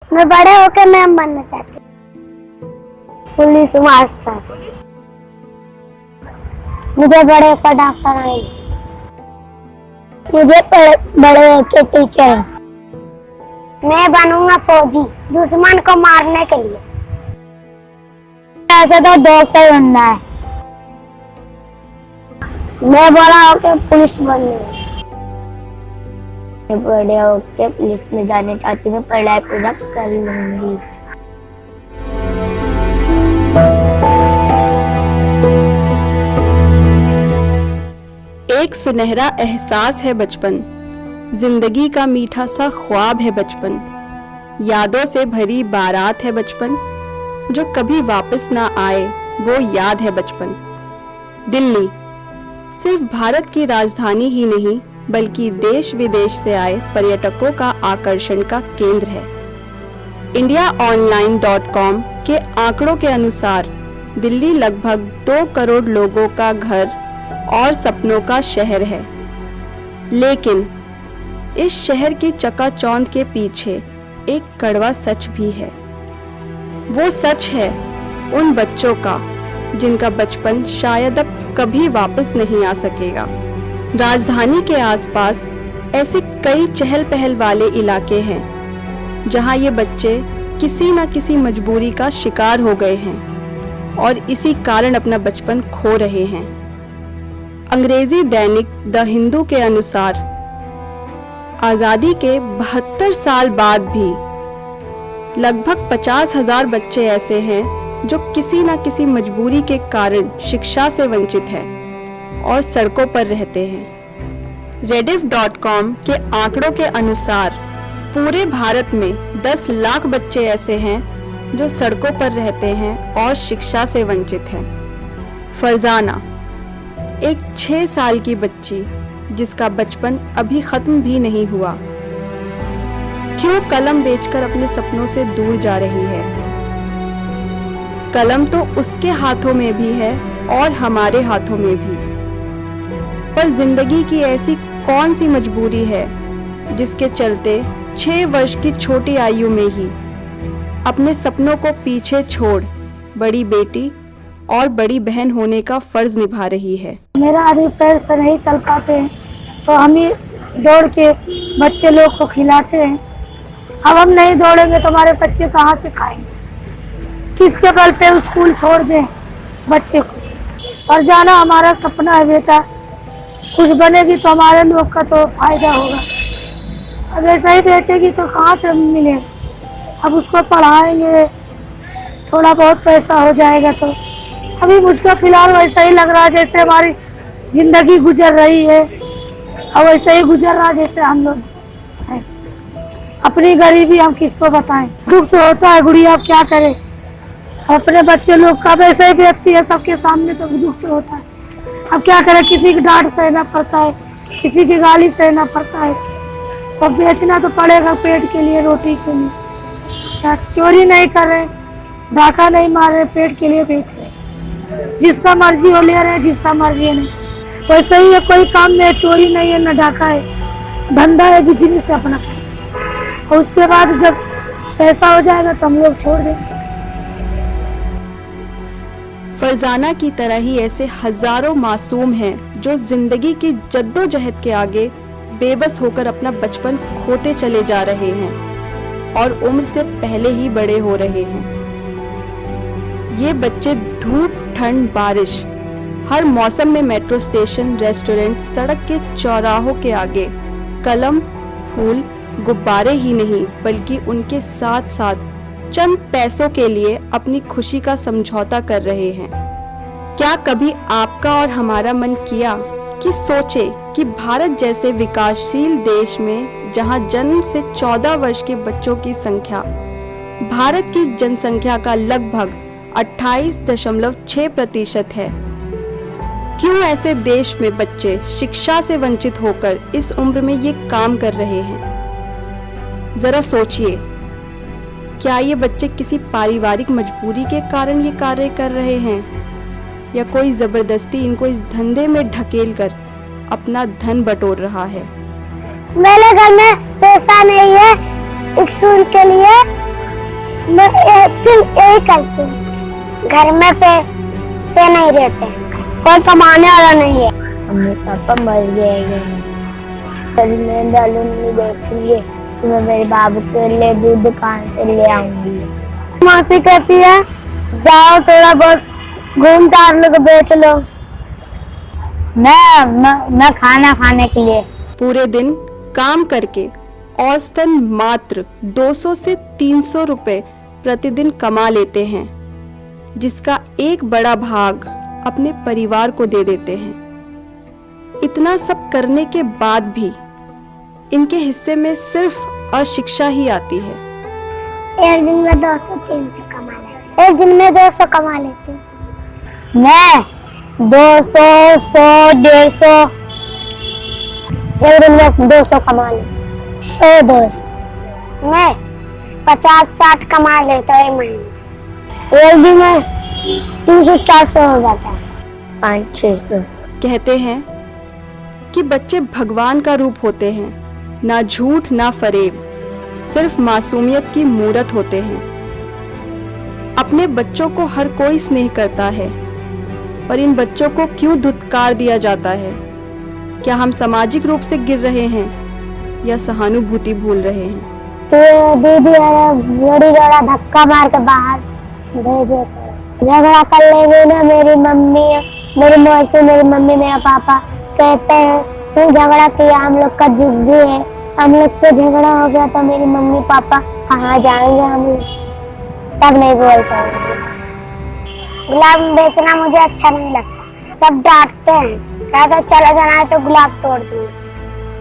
मैं बड़े होकर मैम बनना चाहती हूँ, पुलिस मास्टर। मुझे बड़े होकर डॉक्टर आएंगे। मुझे बड़े होकर टीचर। मैं बनूंगा फौजी, दुश्मन को मारने के लिए। ऐसे तो डॉक्टर बनना है। मैं बड़ा होकर पुलिस बनूंगा। मैं बड़े होकर पुलिस में जाने चाहती हूँ, पढ़ाई पूरा कर लूंगी। एक सुनहरा एहसास है बचपन, जिंदगी का मीठा सा ख्वाब है बचपन, यादों से भरी बारात है बचपन, जो कभी वापस ना आए वो याद है बचपन। दिल्ली सिर्फ भारत की राजधानी ही नहीं बल्कि देश विदेश से आए पर्यटकों का आकर्षण का केंद्र है। indiaonline.com के आंकड़ों के अनुसार दिल्ली लगभग 2 करोड़ लोगों का घर और सपनों का शहर है। लेकिन इस शहर की चकाचौंध के पीछे एक कड़वा सच भी है। वो सच है उन बच्चों का जिनका बचपन शायद अब कभी वापस नहीं आ सकेगा। राजधानी के आसपास ऐसे कई चहल पहल वाले इलाके हैं जहां ये बच्चे किसी न किसी मजबूरी का शिकार हो गए हैं और इसी कारण अपना बचपन खो रहे हैं। अंग्रेजी दैनिक द हिंदू के अनुसार आज़ादी के 72 साल बाद भी लगभग 50,000 बच्चे ऐसे हैं जो किसी न किसी मजबूरी के कारण शिक्षा से वंचित हैं और सड़कों पर रहते हैं। rediff.com के आंकड़ों के अनुसार पूरे भारत में 10 लाख बच्चे ऐसे हैं जो सड़कों पर रहते हैं और शिक्षा से वंचित हैं। फरजाना एक 6 साल की बच्ची जिसका बचपन अभी खत्म भी नहीं हुआ, क्यों कलम बेचकर अपने सपनों से दूर जा रही है। कलम तो उसके हाथों में भी है और हमारे हाथों में भी, पर जिंदगी की ऐसी कौन सी मजबूरी है जिसके चलते 6 वर्ष की छोटी आयु में ही अपने सपनों को पीछे छोड़ बड़ी बेटी और बड़ी बहन होने का फर्ज निभा रही है। मेरा आदमी पैर से नहीं चल पाते हैं तो हम ही दौड़ के बच्चे लोग को खिलाते हैं। अब हम नहीं दौड़ेंगे तो हमारे बच्चे कहाँ से खाएंगे, किसके बल पे स्कूल छोड़ दें बच्चे को। और जाना हमारा सपना है बेटा, कुछ बनेगी तो हमारे लोग का तो फायदा होगा। अब ऐसा ही बेचेगी तो कहाँ से मिलेगा। अब उसको पढ़ाएंगे, थोड़ा बहुत पैसा हो जाएगा। तो अभी मुझको फिलहाल वैसा ही लग रहा है जैसे हमारी जिंदगी गुजर रही है और वैसे ही गुजर रहा जैसे हम लोग हैं। अपनी गरीबी हम किसको बताएं। दुख तो होता है गुड़िया, अब क्या करें। अपने बच्चे लोग का वैसे ही बेचती है सबके सामने तो दुख तो होता है। अब क्या करें, किसी की डांट सहना पड़ता है, किसी की गाली सहना पड़ता है, तो बेचना तो पड़ेगा पेट के लिए, रोटी के लिए। क्या चोरी नहीं कर रहे, डाका नहीं मार रहे, पेट के लिए बेच रहे। जिसका मर्जी हो ले रहे, जिसका मर्जी है नहीं। वैसे ही है, कोई काम में चोरी नहीं है, न डाका है, धंधा है, बिजनेस से अपना। और उसके बाद जब पैसा हो जाएगा तो हम लोग छोड़ देंगे। फरजाना की तरह ही ऐसे हजारों मासूम हैं जो जिंदगी की जद्दोजहद के आगे बेबस होकर अपना बचपन खोते चले जा रहे हैं और उम्र से पहले ही बड़े हो रहे हैं। ये बच्चे धूप, ठंड, बारिश, हर मौसम में मेट्रो स्टेशन, रेस्टोरेंट, सड़क के चौराहों के आगे कलम, फूल, गुब्बारे ही नहीं बल्कि उनके साथ साथ चंद पैसों के लिए अपनी खुशी का समझौता कर रहे हैं। क्या कभी आपका और हमारा मन किया कि सोचे कि भारत जैसे विकासशील देश में जहां जन्म से 14 वर्ष के बच्चों की संख्या भारत की जनसंख्या का लगभग 28.6% है, क्यों ऐसे देश में बच्चे शिक्षा से वंचित होकर इस उम्र में ये काम कर रहे हैं। जरा सोचिए, क्या ये बच्चे किसी पारिवारिक मजबूरी के कारण ये कार्य कर रहे हैं या कोई जबरदस्ती इनको इस धंधे में ढकेल कर अपना धन बटोर रहा है। मेरे घर में पैसा नहीं है स्कूल के लिए, मैं यही करती हूँ। घर में पैसे नहीं रहते, कोई कमाने वाला नहीं है। मम्मी पापा मर गए, मैं दालू नहीं देखूंगी तो मैं मेरे बाबू के लिए दूध दुकान से ले आऊंगी। मौसी कहती है जाओ थोड़ा बहुत घूम टहल लो तो बेच लो। मैं खाना खाने के लिए। पूरे दिन काम करके औसतन मात्र 200 से 300 रुपए प्रतिदिन कमा लेते हैं, जिसका एक बड़ा भाग अपने परिवार को दे देते हैं। इतना सब करने के बाद भी इनके हिस्से में सिर्फ अशिक्षा ही आती है। एक दिन में 200-300 कमा लेती हूँ। एक दिन में 200 कमा लेती हूँ। मैं 200, 100, 150 एक दिन में 200 कमा लेती हूँ। 100-200 मैं 50-60 कमा लेता है महीने। एक दिन में 300-400 हो जाता है, 500-600। कहते हैं कि बच्चे भगवान का रूप होते हैं, ना झूठ ना फरेब, सिर्फ मासूमियत की मूरत होते हैं। अपने बच्चों को हर कोई स्नेह करता है, पर इन बच्चों को क्यों धुतकार दिया जाता है? क्या हम सामाजिक रूप से गिर रहे हैं या सहानुभूति भूल रहे हैं? दीदी बड़ी जरा धक्का मार के बाहर भेज देते। झगड़ा कर लेंगे ना मेरी मम्मी, मेरी मौसी, मेरी मम्मी, मेरा पापा कहते हैं तू झगड़ा किया, हम लोग का जिद्दी है, हम लोग से झगड़ा हो गया तो मेरी मम्मी पापा कहाँ जाएंगे हम लोग, तब नहीं बोलते। गुलाब बेचना मुझे अच्छा नहीं लगता। सब डांटते हैं, कहते चला जाना है तो गुलाब तोड़ दूँ,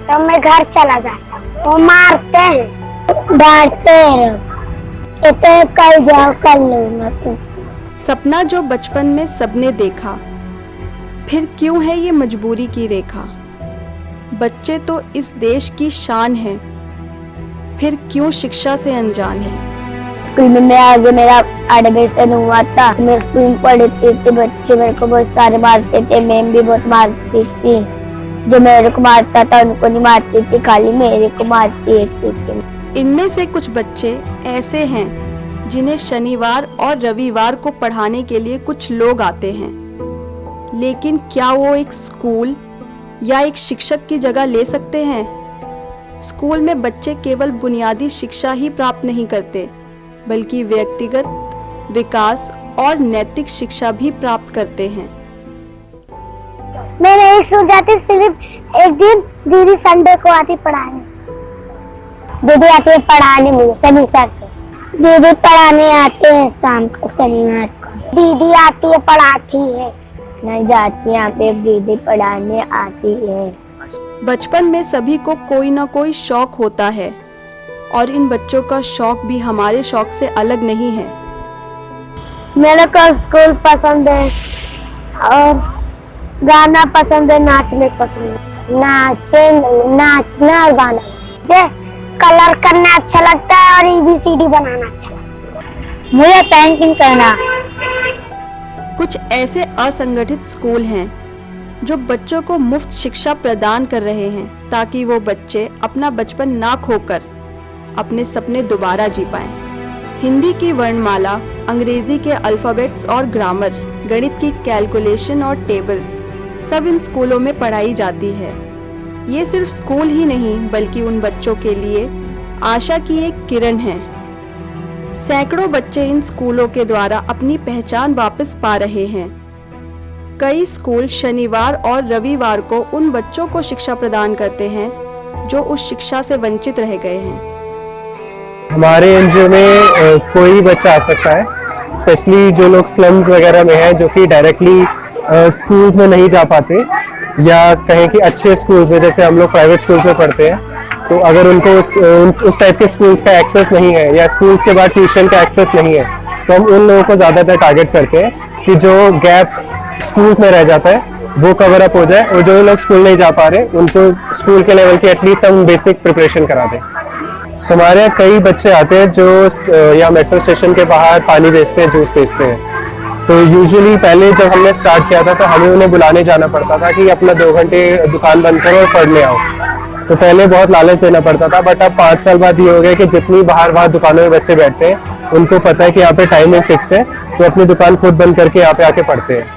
तो मैं घर चला जाता हूँ। वो मारते हैं, डांटते हैं, कहते हैं कल जाओ कल लूंगा तुम। सपना जो बचपन में सबने देखा, फिर क्यों है ये मजबूरी की रेखा? बच्चे तो इस देश की शान है, फिर क्यों शिक्षा से अनजान है? स्कूल में मैं आगे मेरा एडमिशन हुआ था, मैं स्कूल में पढ़ती थी, बच्चे मेरे को बहुत सारे मारते थे, मैम भी बहुत मारती थी। जो मेरे को मारता था उनको नहीं मारती थी, खाली मेरे को मारती थी। इनमें से कुछ बच्चे ऐसे हैं जिन्हें शनिवार और रविवार को पढ़ाने के लिए कुछ लोग आते हैं, लेकिन क्या वो एक स्कूल या एक शिक्षक की जगह ले सकते हैं? स्कूल में बच्चे केवल बुनियादी शिक्षा ही प्राप्त नहीं करते, बल्कि व्यक्तिगत विकास और नैतिक शिक्षा भी प्राप्त करते हैं। मैं नहीं स्कूल जाती, सिर्फ एक दिन दीदी संडे को आती पढ़ाने। दीदी आती है पढ़ाने मुझे शनिवार को, दीदी पढ़ाने आते हैं शाम को शनिवार को। दीदी आती है पढ़ाती है, नहीं जाती यहाँ पे दीदी पढ़ाने आती है। बचपन में सभी को कोई ना कोई शौक होता है, और इन बच्चों का शौक भी हमारे शौक से अलग नहीं है। मेरे को स्कूल पसंद है और गाना पसंद है, नाचने पसंद है। नाचना और गाना, मुझे कलर करना अच्छा लगता है और ABCD बनाना अच्छा लगता है। मुझे पेंटिंग करना। कुछ ऐसे असंगठित स्कूल हैं जो बच्चों को मुफ्त शिक्षा प्रदान कर रहे हैं, ताकि वो बच्चे अपना बचपन ना खोकर अपने सपने दोबारा जी पाएं। हिंदी की वर्णमाला, अंग्रेजी के अल्फ़ाबेट्स और ग्रामर, गणित की कैलकुलेशन और टेबल्स सब इन स्कूलों में पढ़ाई जाती है। ये सिर्फ स्कूल ही नहीं, बल्कि उन बच्चों के लिए आशा की एक किरण है। सैकड़ों बच्चे इन स्कूलों के द्वारा अपनी पहचान वापस पा रहे हैं। कई स्कूल शनिवार और रविवार को उन बच्चों को शिक्षा प्रदान करते हैं जो उस शिक्षा से वंचित रह गए हैं। हमारे एनजीओ में कोई बच्चा आ सकता है, स्पेशली जो लोग स्लम्स वगैरह में हैं, जो कि डायरेक्टली स्कूल्स में नहीं जा पाते, या कहें कि अच्छे स्कूल्स में, जैसे हम लोग प्राइवेट स्कूल्स में पढ़ते हैं, तो अगर उनको उस टाइप के स्कूल्स का एक्सेस नहीं है या स्कूल्स के बाद ट्यूशन का एक्सेस नहीं है, तो हम उन लोगों को ज़्यादातर टारगेट करते हैं कि जो गैप स्कूल्स में रह जाता है वो कवर अप हो जाए, और जो लोग स्कूल नहीं जा पा रहे उनको स्कूल के लेवल की एटलीस्ट हम बेसिक प्रिपरेशन करा दें। सो हमारे यहाँ कई बच्चे आते हैं जो या मेट्रो स्टेशन के बाहर पानी बेचते हैं, जूस बेचते हैं। तो यूजुअली पहले जब हमने स्टार्ट किया था तो हमें उन्हें बुलाने जाना पड़ता था कि अपना 2 घंटे दुकान बंद करो और पढ़ने आओ। तो पहले बहुत लालच देना पड़ता था, बट अब 5 साल बाद ये हो गया कि जितनी बाहर दुकानों में बच्चे बैठते हैं उनको पता है कि यहाँ पे टाइमिंग फिक्स्ड है, तो अपनी दुकान खुद बंद करके यहाँ पे आके पढ़ते हैं।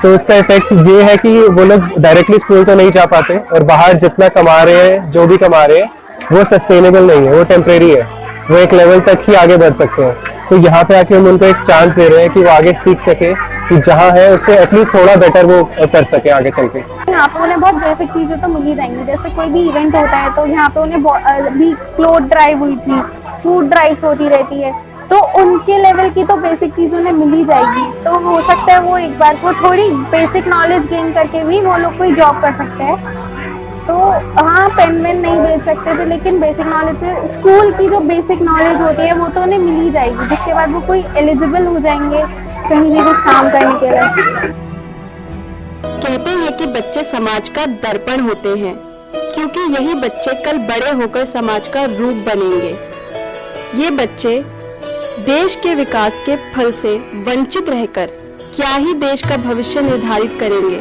सो उसका इफेक्ट ये है कि वो लोग डायरेक्टली स्कूल तो नहीं जा पाते, और बाहर जितना कमा रहे हैं, जो भी कमा रहे हैं, वो सस्टेनेबल नहीं है, वो टेम्परेरी है, वो एक लेवल तक ही आगे बढ़ सकते हैं। तो यहाँ पे आके हम उनको एक चांस दे रहे हैं कि वो आगे सीख सके, कि जहाँ है उससे एटलीस्ट थोड़ा बेटर वो कर सके आगे चल के। यहाँ पे उन्हें बहुत बेसिक चीजें तो मिल ही जाएंगी, जैसे कोई भी इवेंट होता है तो यहाँ पे उन्हें अभी क्लोथ ड्राइव हुई थी, फूड ड्राइव होती रहती है, तो उनके लेवल की तो बेसिक चीज उन्हें मिल ही जाएगी। तो हो सकता है वो एक बार को थोड़ी बेसिक नॉलेज गेन करके भी वो लोग कोई जॉब कर सकते हैं। तो हाँ, पेन वेन नहीं बेच सकते थे, लेकिन बेसिक नॉलेज, स्कूल की जो बेसिक नॉलेज होती है वो तो उन्हें मिल ही जाएगी, जिसके बाद वो कोई एलिजिबल हो जाएंगे कहीं भी कुछ काम करने के लिए। कहते हैं कि बच्चे समाज का दर्पण होते हैं, क्योंकि यही बच्चे कल बड़े होकर समाज का रूप बनेंगे। ये बच्चे देश के विकास के फल से वंचित रहकर क्या ही देश का भविष्य निर्धारित करेंगे,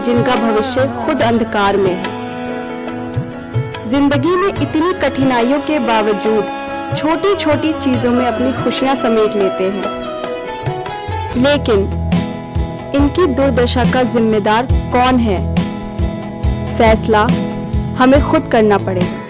जिनका भविष्य खुद अंधकार में है। जिंदगी में इतनी कठिनाइयों के बावजूद छोटी छोटी चीजों में अपनी खुशियां समेट लेते हैं, लेकिन इनकी दुर्दशा का जिम्मेदार कौन है? फैसला हमें खुद करना पड़ेगा।